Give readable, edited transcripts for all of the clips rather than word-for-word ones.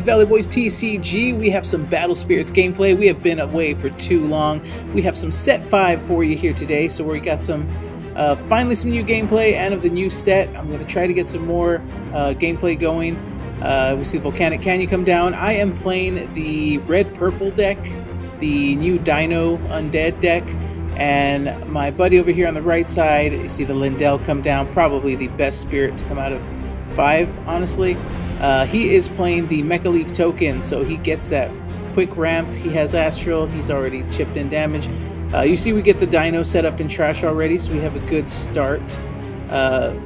Valley Boys TCG. We have some Battle Spirits gameplay. We have been away for too long. We have some set 5 for you here today, so we got some finally some new gameplay and of the new set. I'm going to try to get some more gameplay going. We see Volcanic Canyon come down. I am playing the red-purple deck, the new Dino UnDead deck, and my buddy over here on the right side, you see the Lindell come down, probably the best spirit to come out of 5, honestly. He is playing the Mecha Leaf token, so he gets that quick ramp. He has Astral, he's already chipped in damage. You see we get the Dino set up in trash already, so we have a good start. I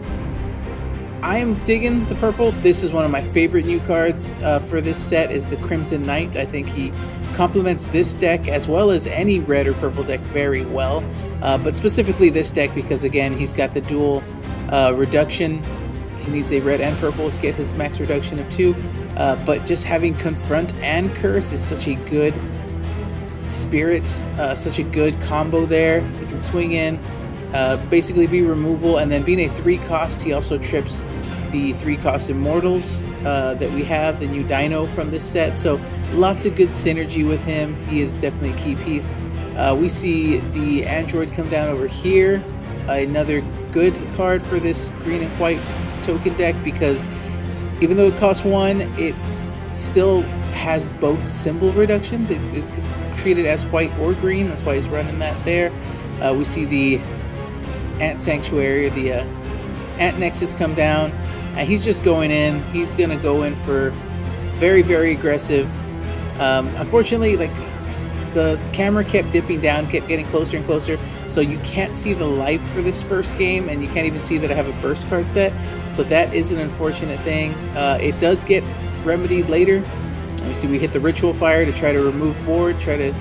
am digging the purple. This is one of my favorite new cards for this set, is the Crimson Knight. I think he complements this deck as well as any red or purple deck very well, but specifically this deck because, again, he's got the dual reduction. He needs a red and purple to get his max reduction of 2, but just having Confront and Curse is such a good spirit, such a good combo there. He can swing in, basically be removal, and then being a 3-cost, he also trips the 3-cost Immortals that we have, the new Dino from this set, so lots of good synergy with him. He is definitely a key piece. We see the Android come down over here, another good card for this green and white token deck, because even though it costs 1, it still has both symbol reductions. It is treated as white or green, that's why he's running that there. We see the Ant Sanctuary, the Ant Nexus come down, and he's just going in. He's gonna go in for very, very aggressive. Unfortunately, like, the camera kept dipping down, kept getting closer and closer, so you can't see the life for this first game, and you can't even see that I have a burst card set, so that is an unfortunate thing. It does get remedied later. You see we hit the Ritual Fire to try to remove board, try to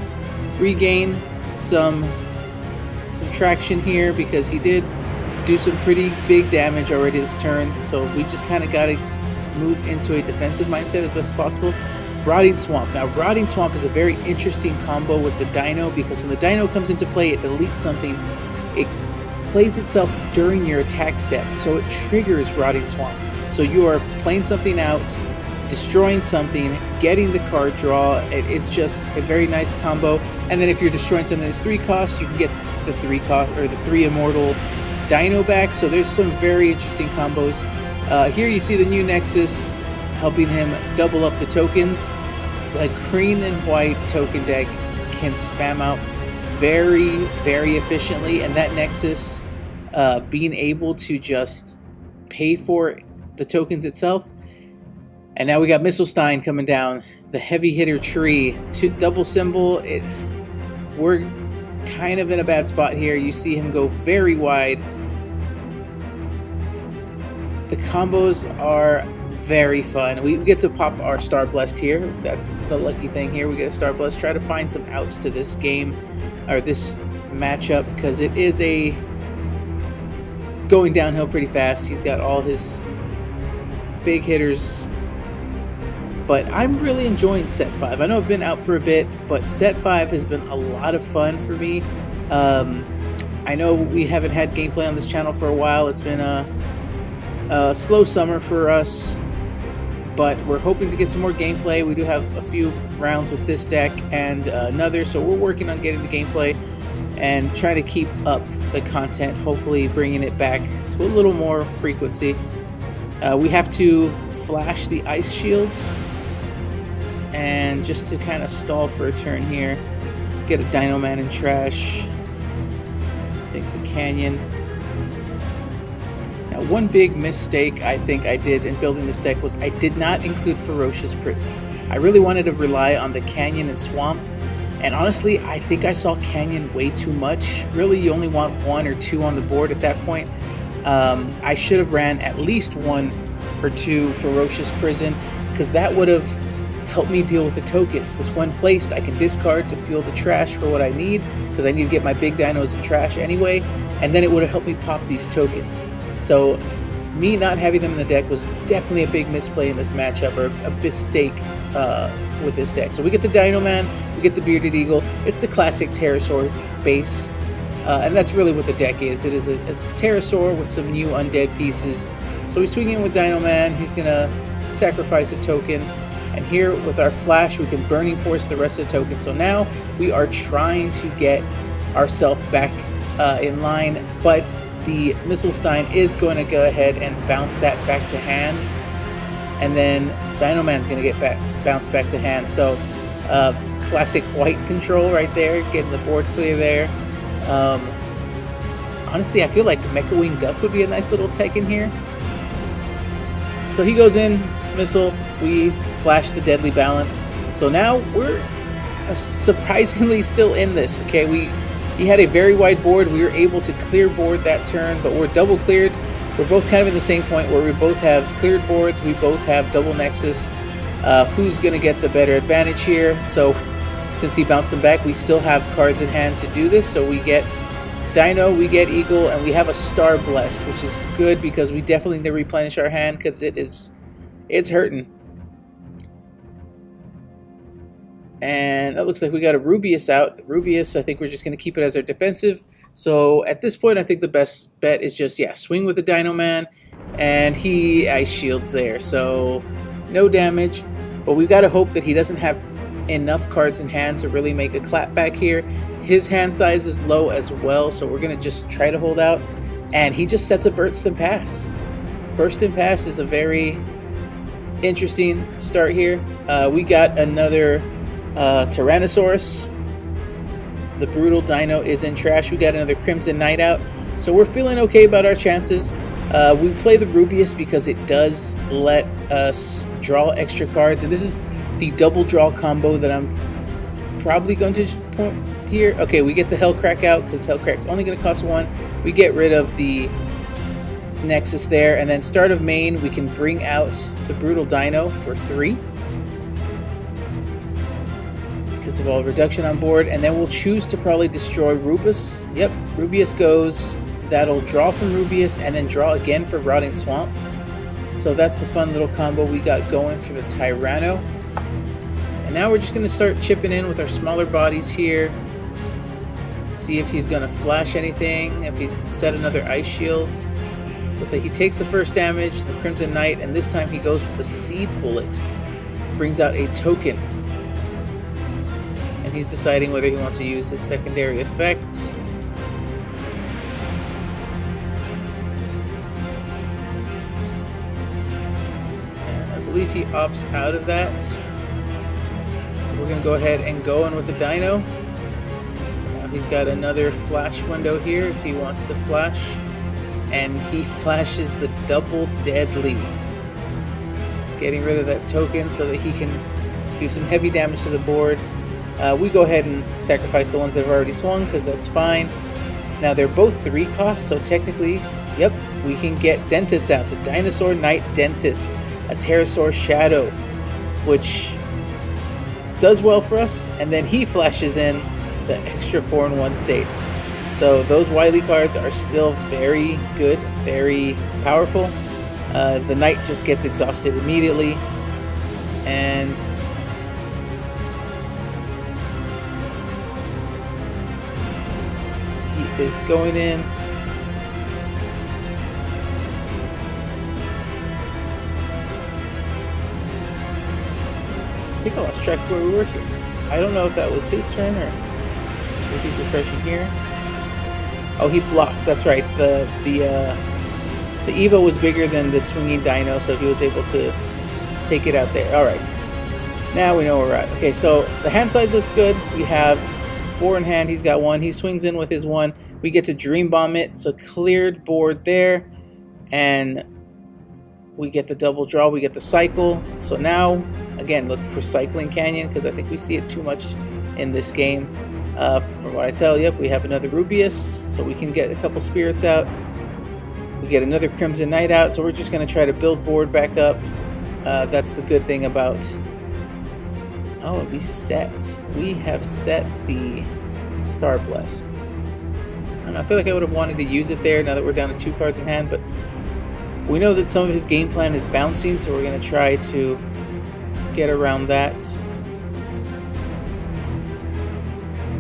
regain some traction here, because he did do some pretty big damage already this turn, so we just kind of got to move into a defensive mindset as best as possible. Rotting Swamp. Now, Rotting Swamp is a very interesting combo with the Dino, because when the Dino comes into play, it deletes something. It plays itself during your attack step, so it triggers Rotting Swamp. So you are playing something out, destroying something, getting the card draw. It's just a very nice combo. And then if you're destroying something that's 3 costs, you can get the 3-cost or the 3 Immortal Dino back. So there's some very interesting combos. Here you see the new Nexus helping him double up the tokens. The green and white token deck can spam out very, very efficiently, and that Nexus being able to just pay for the tokens itself. And now we got Misselstein coming down, the heavy hitter tree, double symbol. We're kind of in a bad spot here. You see him go very wide. The combos are very fun. We get to pop our Star Blessed here. That's the lucky thing here. We get a Star Blessed. Try to find some outs to this game, or this matchup, because it is going downhill pretty fast. He's got all his big hitters, but I'm really enjoying set 5. I know I've been out for a bit, but set 5 has been a lot of fun for me. I know we haven't had gameplay on this channel for a while. It's been a slow summer for us, but we're hoping to get some more gameplay. We do have a few rounds with this deck and another, so we're working on getting the gameplay and trying to keep up the content, hopefully bringing it back to a little more frequency. We have to flash the Ice Shield, and just to kind of stall for a turn here, get a Dino Man in trash. Thanks to Canyon. Now, one big mistake I think I did in building this deck was I did not include Ferocious Prison. I really wanted to rely on the Canyon and Swamp, and honestly, I think I saw Canyon way too much. Really, you only want 1 or 2 on the board at that point. I should have ran at least 1 or 2 Ferocious Prison, because that would have helped me deal with the tokens, because when placed, I can discard to fuel the trash for what I need, because I need to get my big dinos in trash anyway, and then it would have helped me pop these tokens. So me not having them in the deck was definitely a big misplay in this matchup, or a mistake with this deck. So we get the Dino Man, we get the Bearded Eagle. It's the classic Pterosaur base, and that's really what the deck is. It's a Pterosaur with some new undead pieces. So we swing in with Dino Man. He's gonna sacrifice a token. And here with our flash, we can Burning Force the rest of the tokens. So now we are trying to get ourselves back in line, but the Missile Stein is going to go ahead and bounce that back to hand. And then Dino Man's going to get bounced back to hand. So classic white control right there, getting the board clear there. Honestly, I feel like Mecha Wing Duck would be a nice little tech in here. So he goes in, missile, we flash the Deadly Balance. So now we're surprisingly still in this, okay? He had a very wide board. We were able to clear board that turn, but we're double cleared. We're both kind of in the same point where we both have cleared boards. We both have double Nexus. Who's going to get the better advantage here? So since he bounced them back, we still have cards in hand to do this. So we get Dino, we get Eagle, and we have a Star Blessed, which is good because we definitely need to replenish our hand because it's hurting. And it looks like we got a Rubius out. Rubius, I think we're just going to keep it as our defensive. So at this point, I think the best bet is just, yeah, swing with the Dino Man. And he Ice Shields there. So no damage. But we've got to hope that he doesn't have enough cards in hand to really make a clap back here. His hand size is low as well. So we're going to just try to hold out. And he just sets a Burst and Pass. Burst and Pass is a very interesting start here. We got another Tyrannosaurus. The Brutal Dino is in trash. We got another Crimson Knight out. So we're feeling okay about our chances. We play the Rubius because it does let us draw extra cards. And this is the double draw combo that I'm probably going to point here. Okay, we get the Hellcrack out because Hellcrack's only going to cost 1. We get rid of the Nexus there. And then start of main, we can bring out the Brutal Dino for 3. Because of all reduction on board, and then we'll choose to probably destroy Rubius. Yep, Rubius goes. That'll draw from Rubius and then draw again for Rotting Swamp. So that's the fun little combo we got going for the Tyranno. And now we're just going to start chipping in with our smaller bodies here. See if he's going to flash anything, if he's set another Ice Shield. Looks like he takes the first damage, the Crimson Knight, and this time he goes with the Seed Bullet. Brings out a token. He's deciding whether he wants to use his secondary effect. And I believe he opts out of that. So we're going to go ahead and go in with the Dino. Now he's got another flash window here if he wants to flash. And he flashes the Double Deadly. Getting rid of that token so that he can do some heavy damage to the board. We go ahead and sacrifice the ones that have already swung because that's fine. Now they're both 3 costs, so technically, yep, we can get Dentist out. The Dinosaur Knight Dentist, a Pterosaur Shadow, which does well for us. And then he flashes in the extra 4-in-1 state. So those Wily cards are still very good, very powerful. The Knight just gets exhausted immediately. And is going in. I think I lost track of where we were here. I don't know if that was his turn or looks like he's refreshing here. Oh, he blocked. That's right. The Evo was bigger than the swinging Dino, so he was able to take it out there. All right. Now we know where we're at. Okay, so the hand size looks good. We have 4 in hand. He's got 1. He swings in with his 1. We get to Dream Bomb it. So cleared board there. And we get the double draw. We get the cycle. So now, again, look for Cycling Canyon because I think we see it too much in this game. From what I tell, yep, we have another Rubius. So we can get a couple spirits out. We get another Crimson Knight out. So we're just going to try to build board back up. That's the good thing about... Oh, we have set the Star Blessed. I feel like I would have wanted to use it there now that we're down to 2 cards in hand, but we know that some of his game plan is bouncing, so we're going to try to get around that.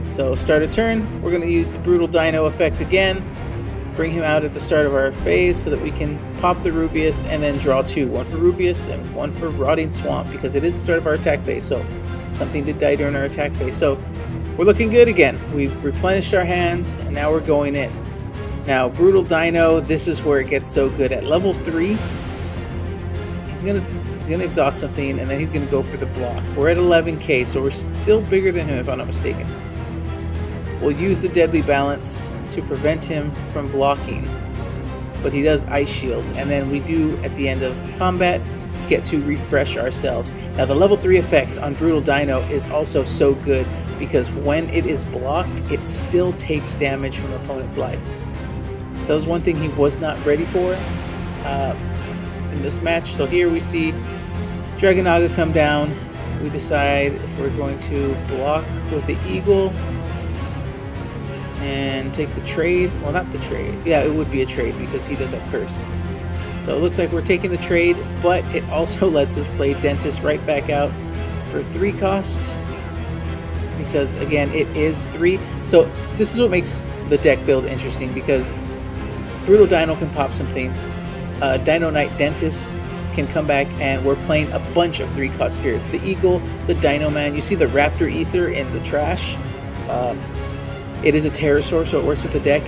So start a turn, we're going to use the Brutal Dino effect again. bring him out at the start of our phase so that we can pop the Rubius and then draw 2. One for Rubius and one for Rotting Swamp, because it is the start of our attack phase, so something did die during our attack phase. So we're looking good again. We've replenished our hands, and now we're going in. Now, Brutal Dino, this is where it gets so good. At level 3, he's gonna exhaust something, and then he's gonna go for the block. We're at 11k, so we're still bigger than him, if I'm not mistaken. We'll use the Deadly Balance to prevent him from blocking, but he does Ice Shield, and then we do, at the end of combat, get to refresh ourselves. Now, the level 3 effect on Brutal Dino is also so good, because when it is blocked, it still takes damage from an opponent's life. So that was one thing he was not ready for in this match. So here we see Dragonaga come down. We decide if we're going to block with the Eagle and take the trade. Well, not the trade. Yeah, it would be a trade because he does have Curse. So it looks like we're taking the trade, but it also lets us play Dentist right back out for 3 cost. Because again, it is 3. So this is what makes the deck build interesting, because Brutal Dino can pop something. Dino Knight Dentist can come back, and we're playing a bunch of 3-cost spirits. The Eagle, the Dino Man. You see the Raptor Ether in the trash. It is a Pterosaur, so it works with the deck.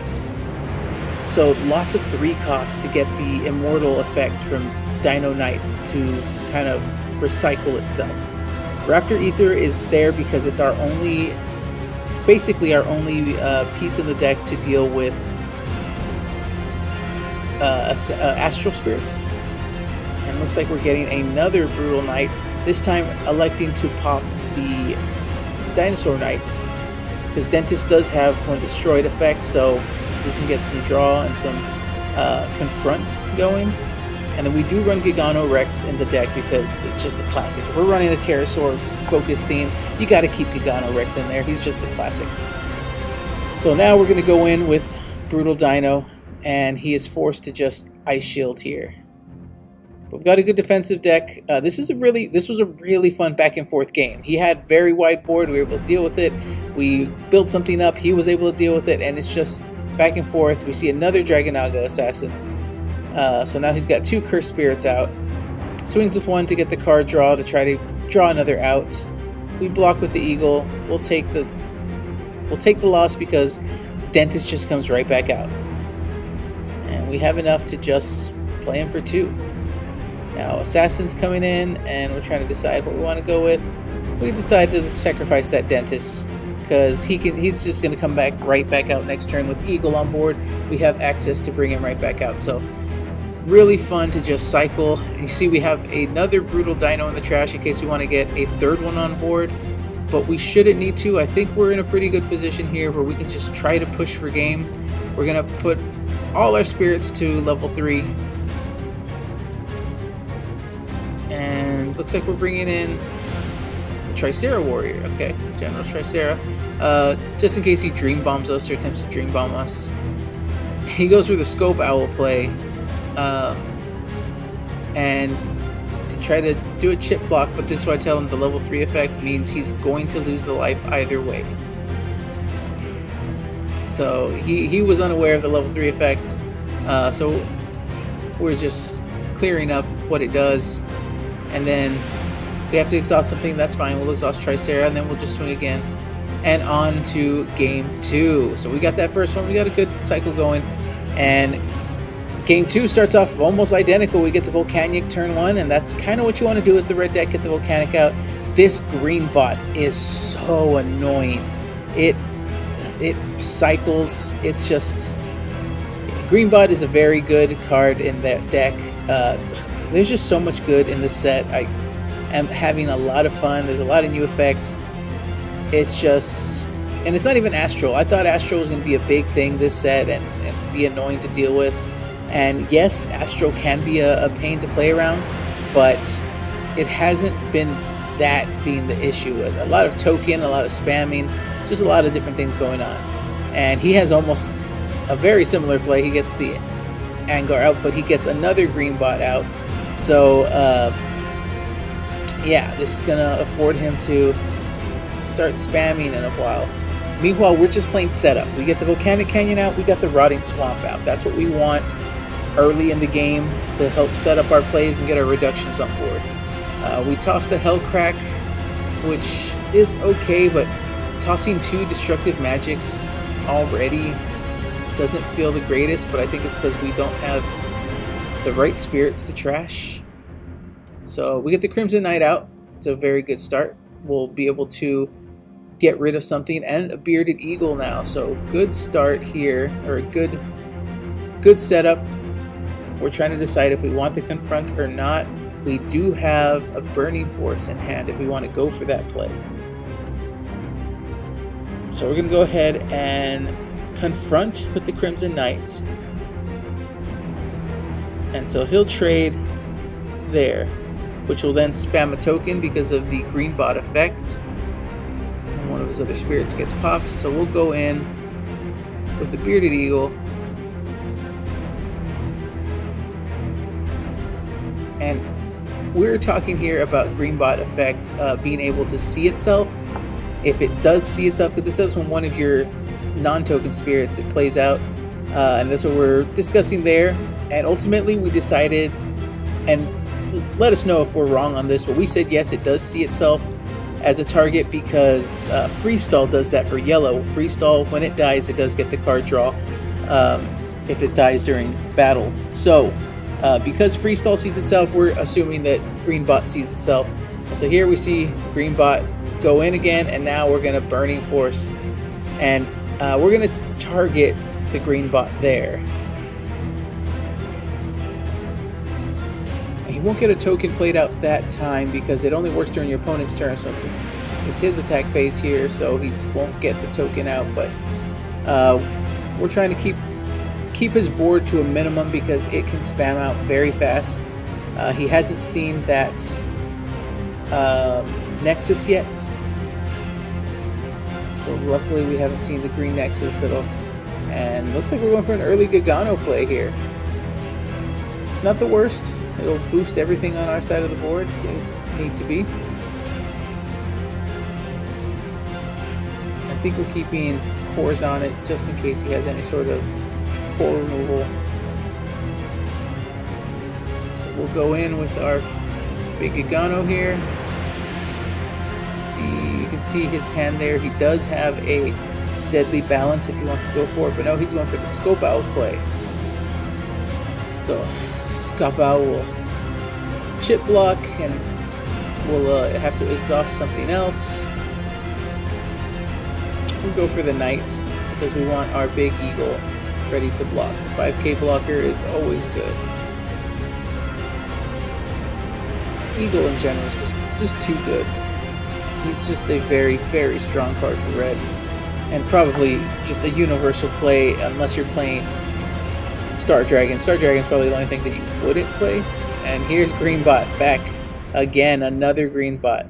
So lots of 3 costs to get the Immortal effect from Dino Knight to kind of recycle itself. Raptor Ether is there because it's our only, basically our only piece in the deck to deal with Astral Spirits. And looks like we're getting another Brutal Knight, this time electing to pop the Dinosaur Knight, because Dentist does have one destroyed effect, so we can get some draw and some confront going. And then we do run Gigano Rex in the deck because it's just a classic. If we're running a Pterosaur focus theme, you got to keep Gigano Rex in there. He's just a classic. So now we're going to go in with Brutal Dino, and he is forced to just Ice Shield here. We've got a good defensive deck. This was a really fun back and forth game. He had very wide board. We were able to deal with it. We built something up. He was able to deal with it, and it's just back and forth. We see another Dragonaga Assassin. So now he's got 2 Cursed Spirits out. Swings with 1 to get the card draw to try to draw another out. We block with the Eagle. We'll take the loss because Dentist just comes right back out. And we have enough to just play him for 2. Now Assassin's coming in, and we're trying to decide what we want to go with. We decide to sacrifice that Dentist because he's just going to come back right back out next turn with Eagle on board. We have access to bring him right back out. So really fun to just cycle. And you see we have another Brutal Dino in the trash in case we want to get a 3rd one on board, but we shouldn't need to. I think we're in a pretty good position here where we can just try to push for game. We're going to put all our spirits to level 3. And looks like we're bringing in the Tricera Warrior. Okay, General Tricera. Just in case he Dream Bombs us or attempts to Dream Bomb us. He goes for the Scope Owl play. And to try to do a chip block, but this is why I tell him the level 3 effect means he's going to lose the life either way. So he was unaware of the level 3 effect, so we're just clearing up what it does, and then we have to exhaust something. That's fine, we'll exhaust Tricera, and then we'll just swing again, and on to game 2. So we got that first one, we got a good cycle going, and game 2 starts off almost identical. We get the Volcanic turn 1, and that's kind of what you want to do as the red deck, get the Volcanic out. This green bot is so annoying. It cycles. It's just, green bot is a very good card in that deck. There's just so much good in this set. I am having a lot of fun. There's a lot of new effects. It's just, and it's not even Astral. I thought Astral was going to be a big thing this set and be annoying to deal with. And yes, Astral can be a pain to play around, but it hasn't been that being the issue. A lot of token, a lot of spamming, just a lot of different things going on. And he has almost a very similar play. He gets the Angar out, but he gets another green bot out. So yeah, this is gonna afford him to start spamming in a while. Meanwhile, we're just playing setup. We get the Volcanic Canyon out, we got the Rotting Swamp out. That's what we want early in the game to help set up our plays and get our reductions on board. We toss the Hellcrack, which is okay, but tossing 2 destructive magics already doesn't feel the greatest, but I think it's because we don't have the right spirits to trash. So we get the Crimson Knight out. It's a very good start. We'll be able to get rid of something, and a Bearded Eagle now. So good start here, or a good setup. We're trying to decide if we want to confront or not. We do have a Burning Force in hand if we want to go for that play. So we're going to go ahead and confront with the Crimson Knight. And so he'll trade there, which will then spam a token because of the green bot effect. And one of his other spirits gets popped. So we'll go in with the Bearded Eagle. And we're talking here about Greenbot effect being able to see itself. If it does see itself, because it says when one of your non-token spirits, it plays out. And that's what we're discussing there. And ultimately we decided, and let us know if we're wrong on this, but we said yes, it does see itself as a target because Freestall does that for yellow. Freestall, when it dies, it does get the card draw if it dies during battle. So because Freestall sees itself, we're assuming that Greenbot sees itself. And so here we see Greenbot go in again, and now we're going to Burning Force. And we're going to target the Greenbot there. And he won't get a token played out that time because it only works during your opponent's turn, so it's his attack phase here, so he won't get the token out. But we're trying to keep his board to a minimum because it can spam out very fast. He hasn't seen that Nexus yet, so luckily we haven't seen the green Nexus. And looks like we're going for an early Gagano play here. Not the worst. It'll boost everything on our side of the board if we need to be. I think we're keeping cores on it just in case he has any sort of core removal. So we'll go in with our big Gagano here. You can see his hand there. He does have a Deadly Balance if he wants to go for it, but no, he's going for the Scope Owl play. So Scope Owl will chip block, and we'll have to exhaust something else. We'll go for the Knight because we want our big Eagle ready to block. 5k blocker is always good. Eagle in general is just too good. He's just a very, very strong card for red, and probably just a universal play unless you're playing Star Dragon. Star Dragon is probably the only thing that you wouldn't play. And here's Greenbot back again, another Greenbot.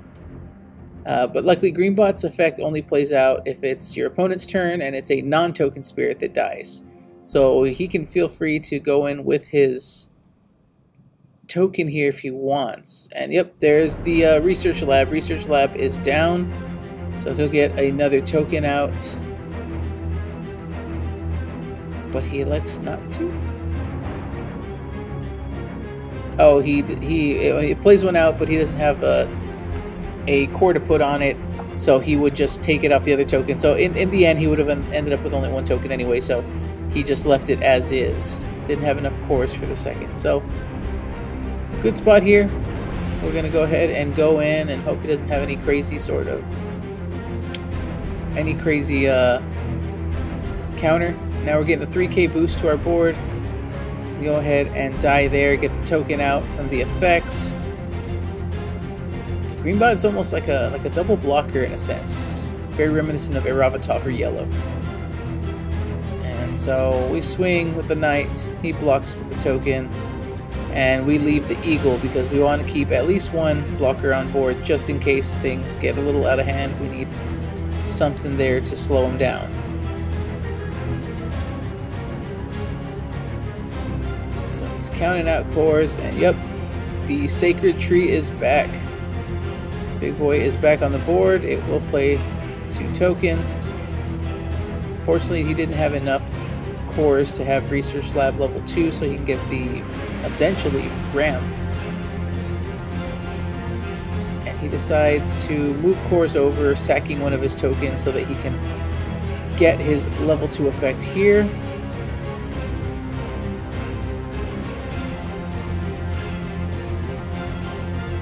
But luckily Greenbot's effect only plays out if it's your opponent's turn and it's a non-token spirit that dies. So he can feel free to go in with his token here if he wants. And yep, there's the Research Lab. Research Lab is down, so he'll get another token out. But he elects not to. Oh, he plays one out, but he doesn't have a core to put on it, so he would just take it off the other token. So in the end, he would have ended up with only one token anyway, so he just left it as is. Didn't have enough cores for the second. So good spot here. We're going to go ahead and go in and hope he doesn't have any crazy counter. Now we're getting a 3k boost to our board. So go ahead and die there, get the token out from the effect. So Greenbot is almost like a double blocker in a sense. Very reminiscent of Iravatar for yellow. And so we swing with the Knight, he blocks with the token, and we leave the Eagle because we want to keep at least one blocker on board just in case things get a little out of hand. We need something there to slow him down. So he's counting out cores, and yep, the Sacred Tree is back. Big boy is back on the board. It will play 2 tokens. Fortunately, he didn't have enough cores to have Research Lab level 2, so he can get the, essentially, ramp. And he decides to move cores over, sacking one of his tokens so that he can get his level 2 effect here.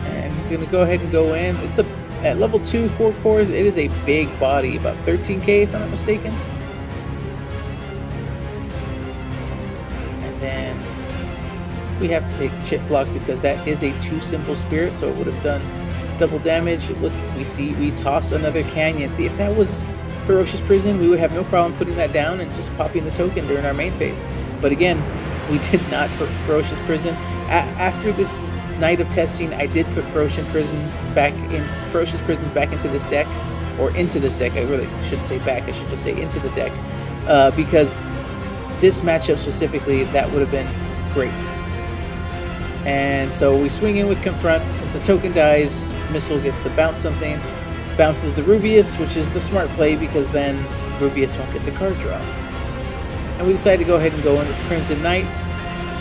And he's going to go ahead and go in. It's at level 2, 4 cores, it is a big body, about 13k if I'm not mistaken. We have to take the chip block because that is a too simple spirit, so it would have done double damage. Look, we toss another canyon. See, if that was Ferocious Prison, we would have no problem putting that down and just popping the token during our main phase. But again, we did not put Ferocious Prison. After this night of testing, I did put Ferocious Prisons back into this deck, or into this deck. I really shouldn't say back, I should just say into the deck, because this matchup specifically, that would have been great. And so we swing in with Confront. Since the token dies, Missile gets to bounce something. Bounces the Rubius, which is the smart play because then Rubius won't get the card draw. And we decide to go ahead and go in with Crimson Knight.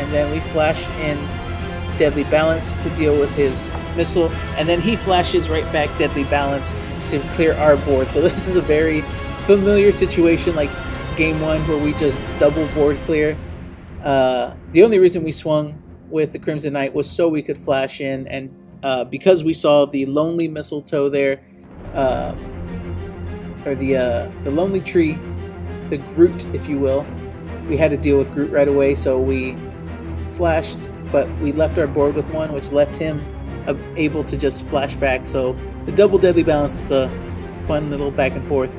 And then we flash in Deadly Balance to deal with his Missile. And then he flashes right back Deadly Balance to clear our board. So this is a very familiar situation like Game 1 where we just double board clear. The only reason we swung with the Crimson Knight was so we could flash in, and because we saw the Lonely Mistletoe there, or the Lonely Tree, the Groot, if you will, we had to deal with Groot right away, so we flashed, but we left our board with one, which left him able to just flash back. So the double Deadly Balance is a fun little back and forth.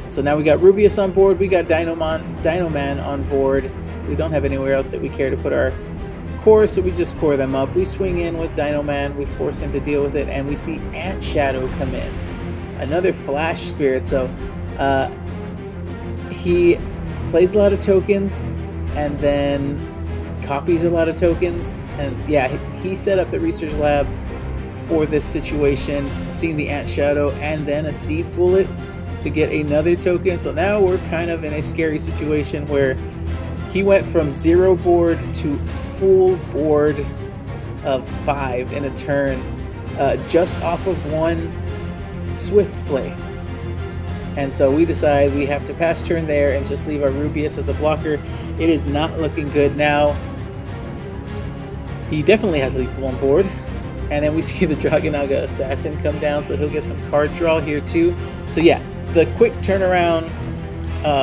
So now we got Rubius on board, we got Dino Man on board. We don't have anywhere else that we care to put our core, so we just core them up. We swing in with Dino Man, we force him to deal with it, and we see Ant Shadow come in. Another flash spirit, so he plays a lot of tokens and then copies a lot of tokens, and yeah, he set up the Research Lab for this situation, seeing the Ant Shadow and then a Seed Bullet to get another token. So now we're kind of in a scary situation where he went from 0 board to full board of 5 in a turn, just off of one Swift play. And so we decide we have to pass turn there and just leave our Rubius as a blocker. It is not looking good now. He definitely has lethal on board. And then we see the Dragonaga Assassin come down, so he'll get some card draw here too. So yeah, the quick turnaround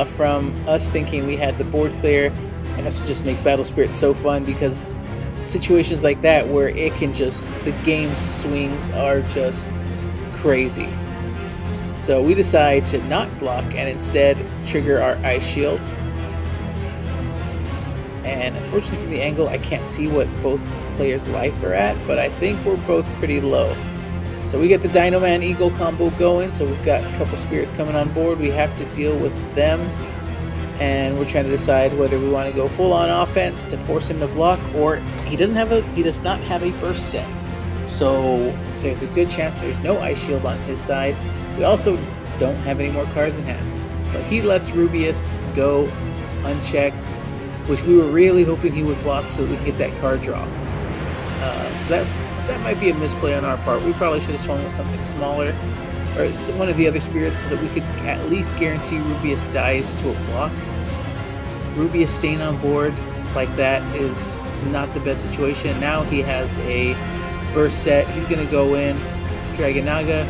from us thinking we had the board clear, and that's what just makes Battle Spirit so fun, because situations like that where it can just, the game swings are just crazy. So we decide to not block and instead trigger our Ice Shield. And unfortunately from the angle I can't see what both players' life are at, but I think we're both pretty low. So we get the Dino Man Eagle combo going, so we've got a couple spirits coming on board. We have to deal with them, and we're trying to decide whether we want to go full on offense to force him to block, or he does not have a burst set. So there's a good chance there's no Ice Shield on his side. We also don't have any more cards in hand. So he lets Rubius go unchecked, which we were really hoping he would block so that we could get that card draw. So that might be a misplay on our part. We probably should have swung with something smaller, or one of the other spirits, so that we could at least guarantee Rubius dies to a block. Rubius staying on board like that is not the best situation. Now he has a burst set. He's going to go in, Dragonaga,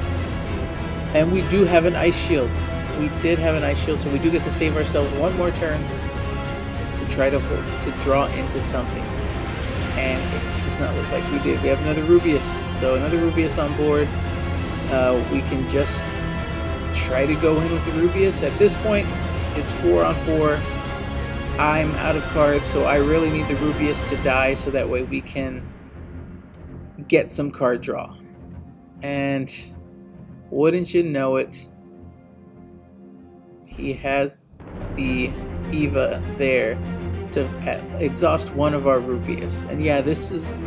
and we do have an Ice Shield. We did have an Ice Shield, so we do get to save ourselves one more turn to try to draw into something. And it does not look like we did. We have another Rubius. So another Rubius on board. We can just try to go in with the Rubius. At this point, it's 4 on 4. I'm out of cards, so I really need the Rubius to die so that way we can get some card draw. And wouldn't you know it, he has the Eva there to exhaust one of our Rubius. And yeah, this is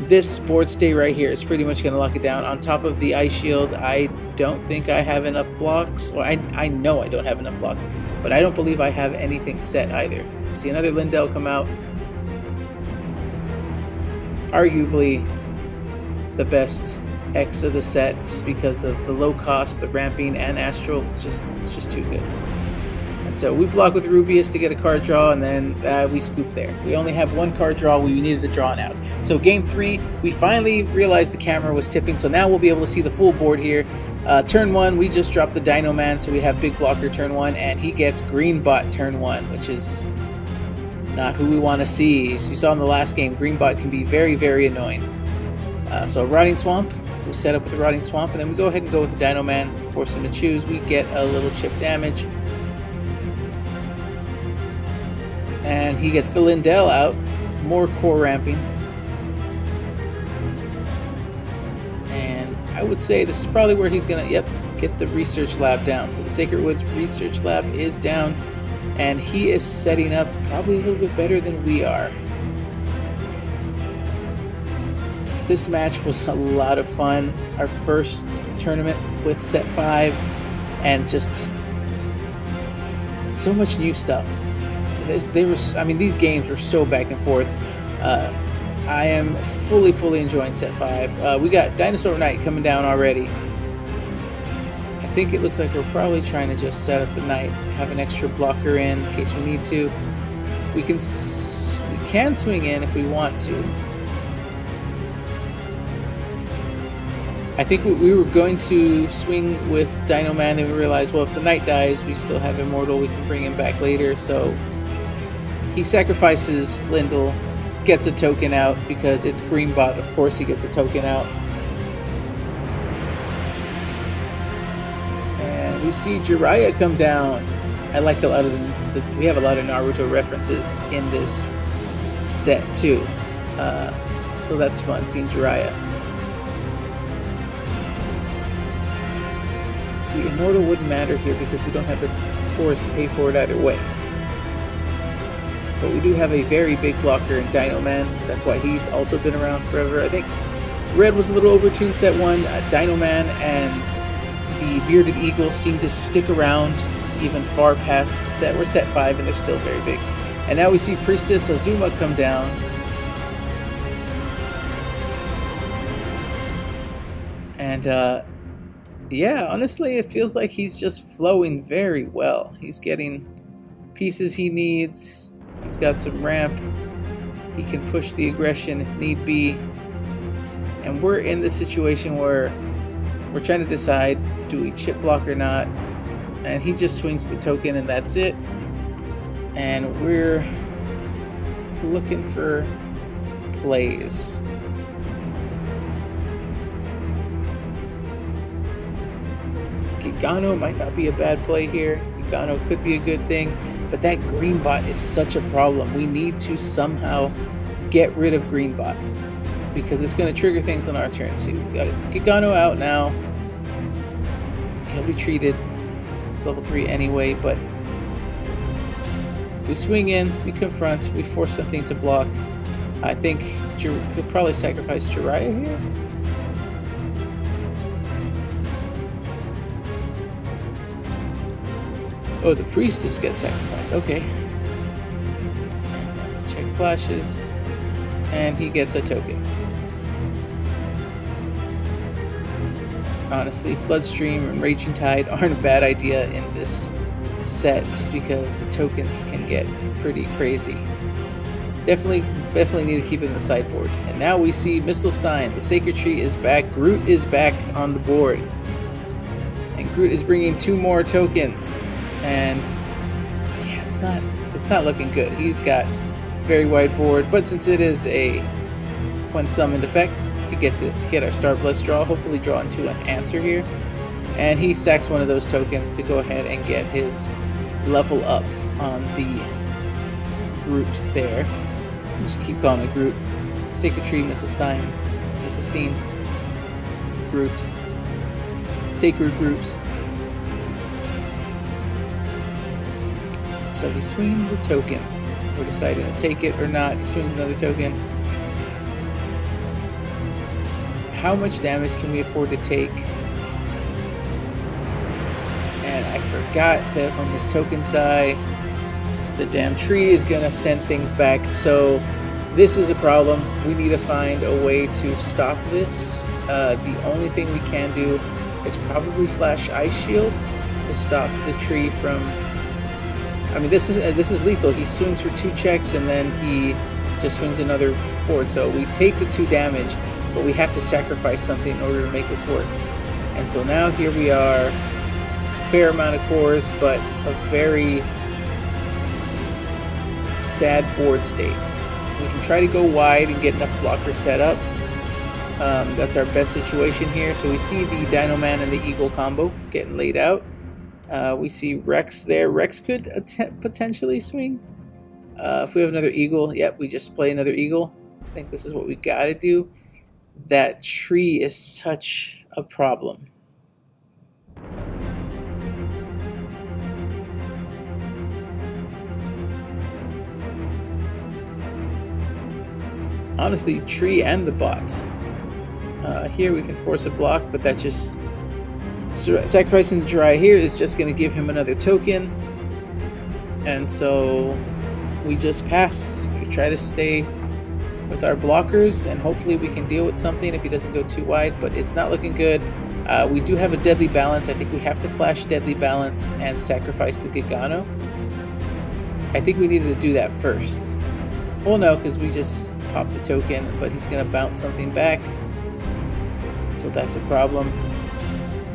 this board stay right here is pretty much going to lock it down. On top of the ice shield, I don't think I have enough blocks. Well, I know I don't have enough blocks, but I don't believe I have anything set either. See another Lindell come out. Arguably the best X of the set, just because of the low cost, the ramping, and astral. It's just too good. And so we block with Rubius to get a card draw, and then we scoop there. We only have one card draw. We needed to draw it out. So game 3, we finally realized the camera was tipping, so now we'll be able to see the full board here. Turn 1, we just dropped the Dino Man, so we have big blocker turn 1, and he gets green bot turn 1, which is not who we want to see. As you saw in the last game, green bot can be very, very annoying. So Rotting Swamp, we set up with the Rotting Swamp, and then we go ahead and go with the Dino Man, force him to choose. We get a little chip damage. And he gets the Lindell out, more core ramping. And I would say this is probably where he's gonna, get the research lab down. So the Sacred Woods research lab is down, and he is setting up probably a little bit better than we are. This match was a lot of fun. Our first tournament with set 5, and just so much new stuff. These games were so back and forth. I am fully enjoying set 5. We got Dinosaur Knight coming down already. I think it looks like we're probably trying to just set up the Knight, have an extra blocker in case we need to. We can swing in if we want to. I think we were going to swing with Dino Man, then we realized, well, if the Knight dies, we still have Immortal, we can bring him back later. So he sacrifices Lindell, gets a token out because it's green bot. Of course he gets a token out. And we see Jiraiya come down. I like a lot of we have a lot of Naruto references in this set too. So that's fun, seeing Jiraiya. See, Immortal wouldn't matter here because we don't have the cores to pay for it either way. But we do have a very big blocker in Dino Man. That's why he's also been around forever. I think Red was a little overtuned set 1. Dino Man and the Bearded Eagle seem to stick around even far past set. We're set 5 and they're still very big. And now we see Priestess Azuma come down. And yeah, honestly, it feels like he's just flowing very well. He's getting pieces he needs. He's got some ramp. He can push the aggression if need be. And we're in the situation where we're trying to decide, do we chip block or not? And he just swings the token and that's it. And we're looking for plays. Gigano might not be a bad play here. Gigano could be a good thing, but that green bot is such a problem. We need to somehow get rid of green bot because it's going to trigger things on our turn. See, we got Gigano out now. He'll be treated. It's level 3 anyway, but we swing in, we confront, we force something to block. I think he'll probably sacrifice Jiraiya here. Oh, the Priestess gets sacrificed. Okay. Check flashes. And he gets a token. Honestly, Floodstream and Raging Tide aren't a bad idea in this set just because the tokens can get pretty crazy. Definitely need to keep it in the sideboard. And now we see Mistelstein. The Sacred Tree is back. Groot is back on the board. And Groot is bringing 2 more tokens. And yeah, it's not looking good. He's got very wide board, but since it is a when summoned effects, we get to get our Star Blessed draw, hopefully draw into an answer here. And he sacks one of those tokens to go ahead and get his level up on the Groot there. Just keep calling it Groot. Sacred Tree, Mistelstein, Groot, Sacred Groot. So he swings the token. We're deciding to take it or not. He swings another token. how much damage can we afford to take? And I forgot that when his tokens die, the damn tree is gonna send things back. So this is a problem. We need to find a way to stop this. The only thing we can do is probably flash Ice Shield to stop the tree from... I mean, this is lethal. He swings for 2 checks and then he just swings another forward. So we take the 2 damage, but we have to sacrifice something in order to make this work. And so now here we are, a fair amount of cores, but a very sad board state. We can try to go wide and get enough blockers set up. That's our best situation here. So we see the Dino Man and the Eagle combo getting laid out. We see Rex there. Rex could potentially swing. If we have another Eagle, yep, we just play another Eagle. I think this is what we gotta do. That tree is such a problem. Honestly, tree and the bot. Here we can force a block, but that just... sacrificing the dry here is just going to give him another token. And so we just pass. We try to stay with our blockers, and hopefully we can deal with something if he doesn't go too wide, but it's not looking good. We do have a Deadly Balance. I think we have to flash Deadly Balance and sacrifice the Gigano. I think we needed to do that first. Well, no, because we just popped the token, but he's going to bounce something back. So that's a problem.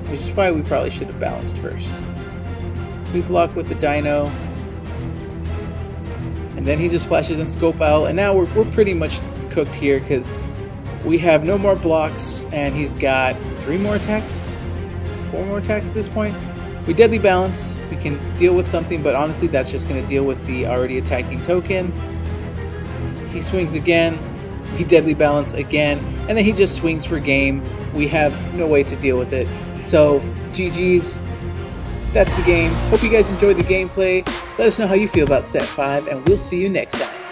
Which is why we probably should have balanced first. We block with the Dino. And then he just flashes in Scope Owl. And now we're pretty much cooked here because we have no more blocks. And he's got 3 more attacks? 4 more attacks at this point. We Deadly Balance. We can deal with something, but honestly that's just going to deal with the already attacking token. He swings again. We Deadly Balance again. And then he just swings for game. We have no way to deal with it. So, GG's. That's the game. Hope you guys enjoyed the gameplay. Let us know how you feel about set 5, and we'll see you next time.